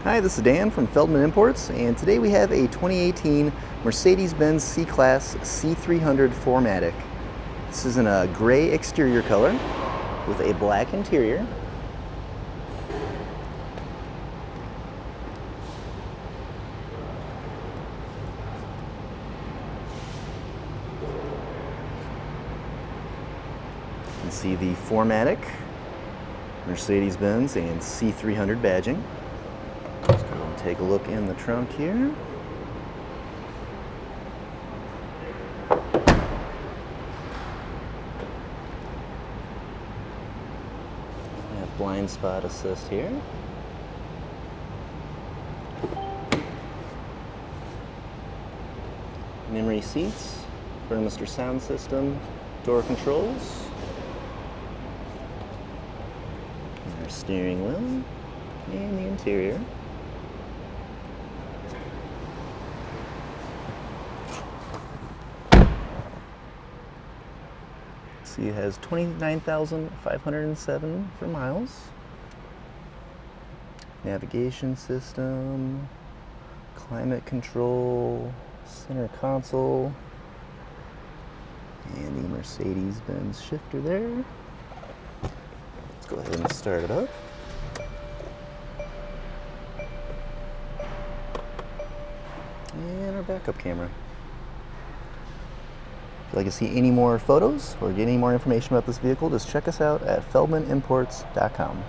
Hi, this is Dan from Feldmann Imports, and today we have a 2018 Mercedes-Benz C-Class C300 4MATIC. This is in a gray exterior color with a black interior. You can see the 4MATIC, Mercedes-Benz, and C300 badging. Let's go and take a look in the trunk here. We have blind spot assist here. Memory seats, Burmester sound system, door controls, and our steering wheel, and the interior. See, it has 29,507 for miles. Navigation system, climate control, center console, and the Mercedes-Benz shifter there. Let's go ahead and start it up. And our backup camera. If you'd like to see any more photos or get any more information about this vehicle, just check us out at feldmannimports.com.